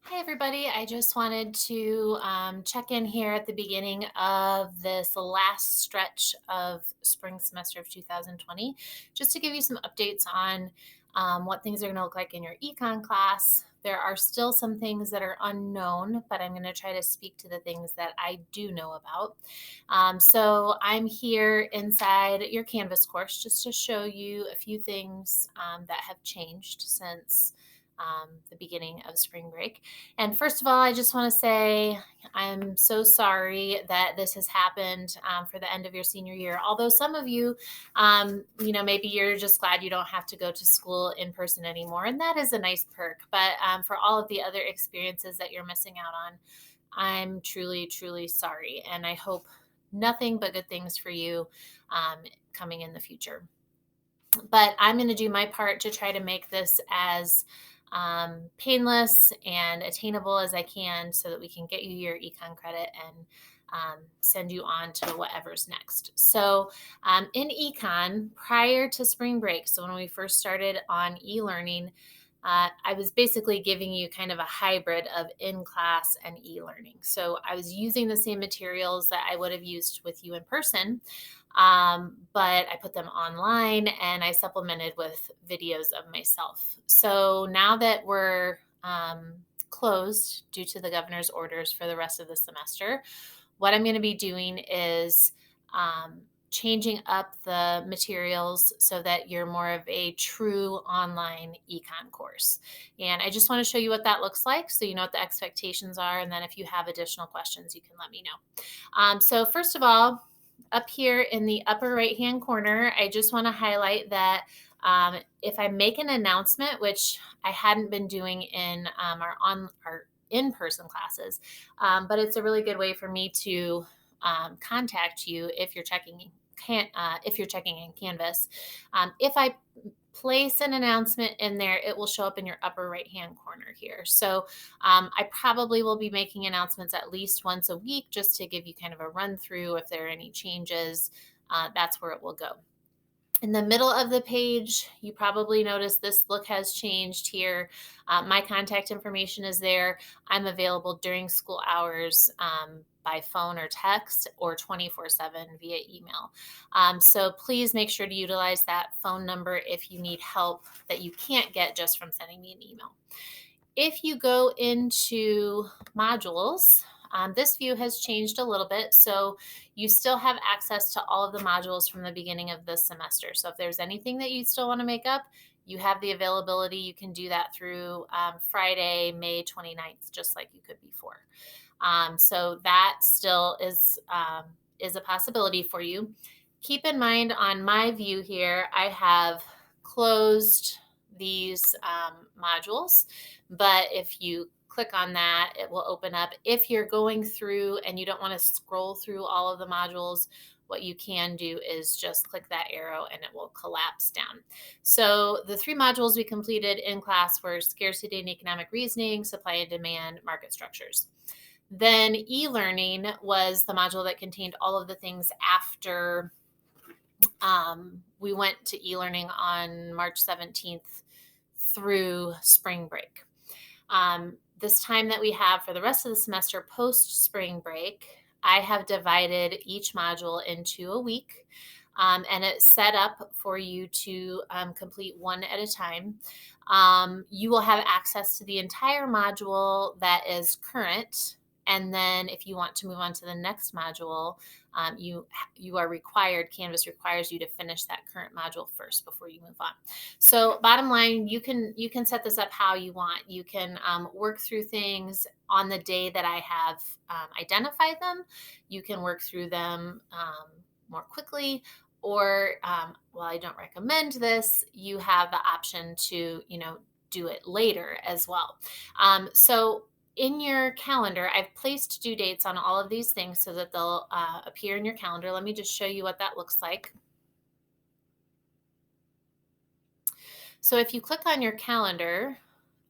Hi, everybody. I just wanted to check in here at the beginning of this last stretch of spring semester of 2020, just to give you some updates on what things are going to look like in your econ class. There are still some things that are unknown, but I'm going to try to speak to the things that I do know about. So I'm here inside your Canvas course just to show you a few things that have changed since the beginning of spring break. And first of all, I just want to say I'm so sorry that this has happened for the end of your senior year. Although some of you, maybe you're just glad you don't have to go to school in person anymore. And that is a nice perk. But for all of the other experiences that you're missing out on, I'm truly, truly sorry. And I hope nothing but good things for you coming in the future. But I'm going to do my part to try to make this as painless and attainable as I can so that we can get you your econ credit and send you on to whatever's next. So, in econ, prior to spring break, so when we first started on e learning, I was basically giving you kind of a hybrid of in class and e learning. So, I was using the same materials that I would have used with you in person, but I put them online and I supplemented with videos of myself. So now that we're closed due to the governor's orders for the rest of the semester, what I'm going to be doing is changing up the materials so that you're more of a true online econ course. And I just want to show you what that looks like so you know what the expectations are. And then if you have additional questions, you can let me know. So, first of all, up here in the upper right hand corner, I just want to highlight that if I make an announcement, which I hadn't been doing in our in-person classes, but it's a really good way for me to contact you if you're checking in Canvas. If I place an announcement in there, it will show up in your upper right hand corner here. So I probably will be making announcements at least once a week just to give you kind of a run through if there are any changes. That's where it will go. In the middle of the page, you probably noticed this look has changed here. My contact information is there. I'm available during school hours by phone or text or 24/7 via email. So please make sure to utilize that phone number if you need help that you can't get just from sending me an email. If you go into modules, this view has changed a little bit. So you still have access to all of the modules from the beginning of the semester. So if there's anything that you still want to make up, you have the availability. You can do that through Friday, May 29th, just like you could before. So that still is a possibility for you. Keep in mind on my view here, I have closed these modules, but if you click on that, it will open up. If you're going through and you don't want to scroll through all of the modules, what you can do is just click that arrow and it will collapse down. So the three modules we completed in class were scarcity and economic reasoning, supply and demand, market structures. Then e-learning was the module that contained all of the things after we went to e-learning on March 17th through spring break. This time that we have for the rest of the semester post spring break, I have divided each module into a week. And it's set up for you to complete one at a time. You will have access to the entire module that is current. And then if you want to move on to the next module, you are required, Canvas requires you to finish that current module first before you move on. So bottom line, you can set this up how you want. You can work through things on the day that I have identified them. You can work through them more quickly, or while I don't recommend this, you have the option to do it later as well. So in your calendar, I've placed due dates on all of these things so that they'll appear in your calendar. Let me just show you what that looks like. So if you click on your calendar,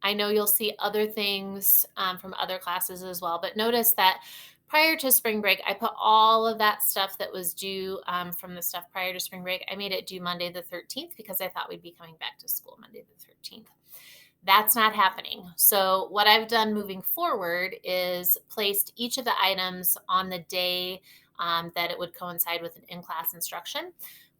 I know you'll see other things from other classes as well, but notice that prior to spring break, I put all of that stuff that was due from the stuff prior to spring break. I made it due Monday the 13th because I thought we'd be coming back to school Monday the 13th. That's not happening. So what I've done moving forward is placed each of the items on the day that it would coincide with an in-class instruction.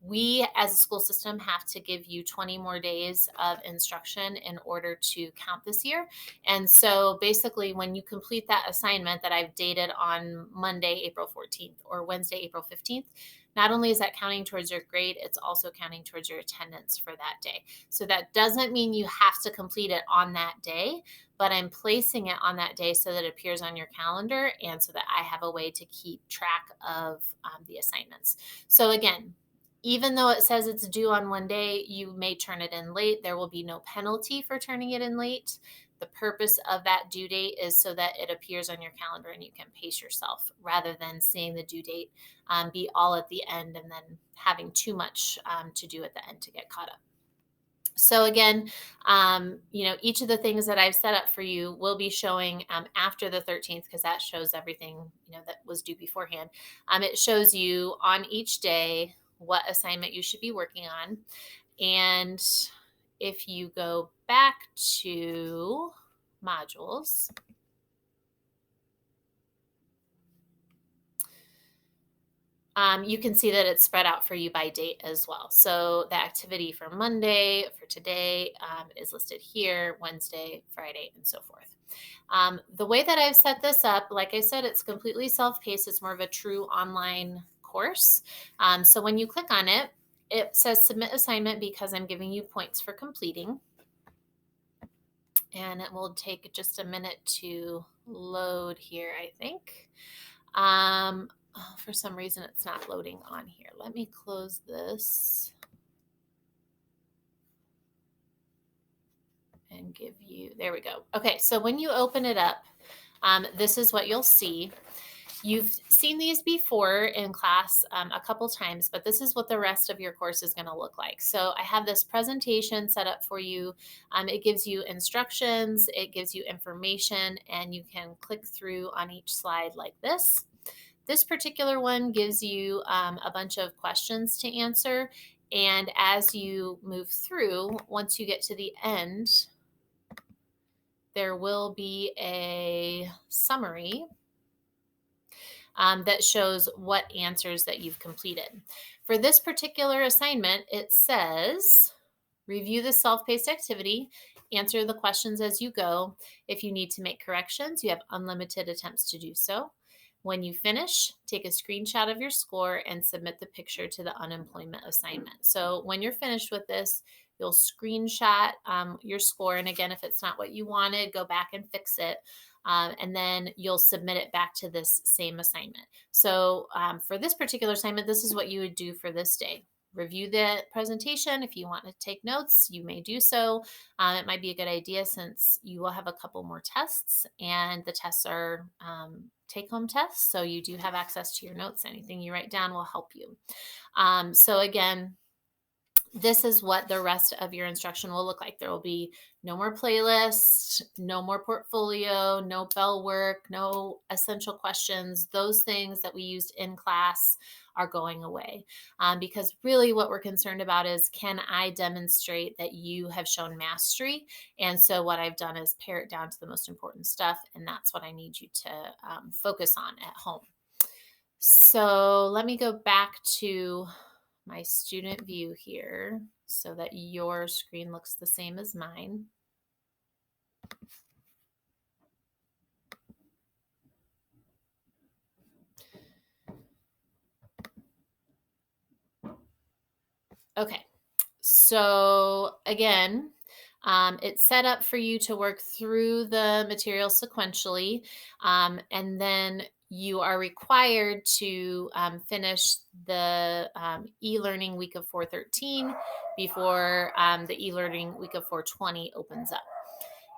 We as a school system have to give you 20 more days of instruction in order to count this year. And so basically, when you complete that assignment that I've dated on Monday, April 14th or Wednesday, April 15th, not only is that counting towards your grade, it's also counting towards your attendance for that day. So that doesn't mean you have to complete it on that day, but I'm placing it on that day so that it appears on your calendar and so that I have a way to keep track of the assignments. So again, even though it says it's due on one day, you may turn it in late. There will be no penalty for turning it in late. The purpose of that due date is so that it appears on your calendar and you can pace yourself rather than seeing the due date be all at the end and then having too much to do at the end to get caught up. So again, each of the things that I've set up for you will be showing after the 13th because that shows everything, that was due beforehand. It shows you on each day what assignment you should be working on. And if you go back to modules, you can see that it's spread out for you by date as well. So the activity for Monday, for today, is listed here, Wednesday, Friday, and so forth. The way that I've set this up, like I said, it's completely self-paced. It's more of a true online course. So when you click on it, it says submit assignment because I'm giving you points for completing. And it will take just a minute to load here, I think. For some reason, it's not loading on here. Let me close this and give you, there we go. Okay, so when you open it up, this is what you'll see. You've seen these before in class a couple times, but this is what the rest of your course is going to look like. So I have this presentation set up for you. It gives you instructions, it gives you information, and you can click through on each slide like this. This particular one gives you a bunch of questions to answer. And as you move through, once you get to the end, there will be a summary that shows what answers that you've completed. For this particular assignment, it says, review the self-paced activity, answer the questions as you go. If you need to make corrections, you have unlimited attempts to do so. When you finish, take a screenshot of your score and submit the picture to the unemployment assignment. So when you're finished with this, you'll screenshot your score. And again, if it's not what you wanted, go back and fix it. And then you'll submit it back to this same assignment. So for this particular assignment, this is what you would do for this day. Review the presentation. If you want to take notes, you may do so. It might be a good idea since you will have a couple more tests, and the tests are take-home tests. So you do have access to your notes. Anything you write down will help you. So again, this is what the rest of your instruction will look like. There will be no more playlist, no more portfolio, no bell work, no essential questions. Those things that we used in class are going away because really what we're concerned about is, can I demonstrate that you have shown mastery? And so what I've done is pare it down to the most important stuff, and that's what I need you to focus on at home. So let me go back to my student view here so that your screen looks the same as mine. Okay, so again, it's set up for you to work through the material sequentially, and then you are required to finish the e-learning week of 413 before the e-learning week of 420 opens up.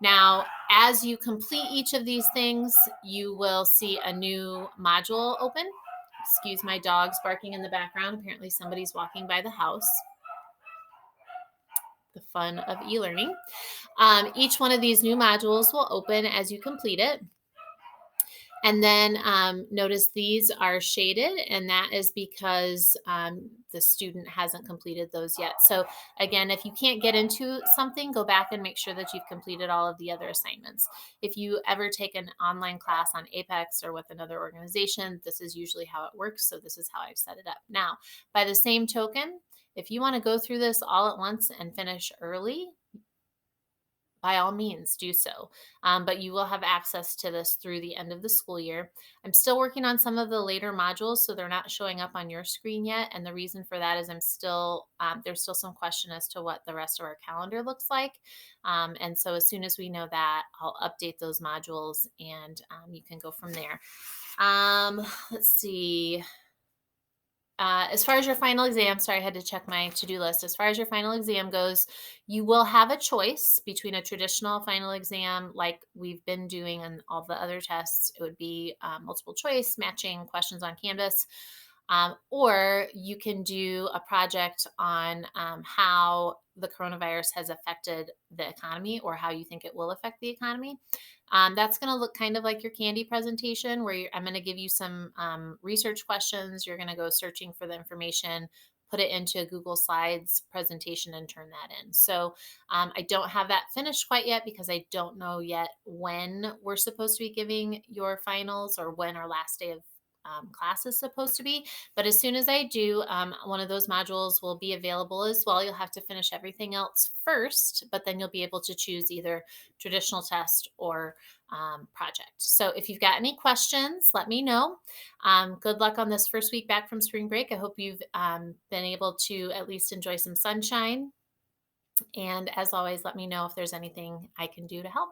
Now, as you complete each of these things, you will see a new module open. Excuse my dogs barking in the background. Apparently somebody's walking by the house. The fun of e-learning. Each one of these new modules will open as you complete it. And then notice these are shaded, and that is because the student hasn't completed those yet. So, again, if you can't get into something, go back and make sure that you've completed all of the other assignments. If you ever take an online class on Apex or with another organization, this is usually how it works. So, this is how I've set it up. Now, by the same token, if you want to go through this all at once and finish early, by all means do so. But you will have access to this through the end of the school year. I'm still working on some of the later modules, so they're not showing up on your screen yet. And the reason for that is there's still some question as to what the rest of our calendar looks like. And so as soon as we know that, I'll update those modules and you can go from there. Let's see. As far as your final exam, sorry, I had to check my to-do list. As far as your final exam goes, you will have a choice between a traditional final exam, like we've been doing on all the other tests. It would be multiple choice, matching questions on Canvas, or you can do a project on how the coronavirus has affected the economy or how you think it will affect the economy. That's going to look kind of like your candy presentation, where I'm going to give you some research questions. You're going to go searching for the information, put it into a Google Slides presentation, and turn that in. So I don't have that finished quite yet because I don't know yet when we're supposed to be giving your finals or when our last day of class is supposed to be. But as soon as I do, one of those modules will be available as well. You'll have to finish everything else first, but then you'll be able to choose either traditional test or project. So if you've got any questions, let me know. Good luck on this first week back from spring break. I hope you've been able to at least enjoy some sunshine. And as always, let me know if there's anything I can do to help.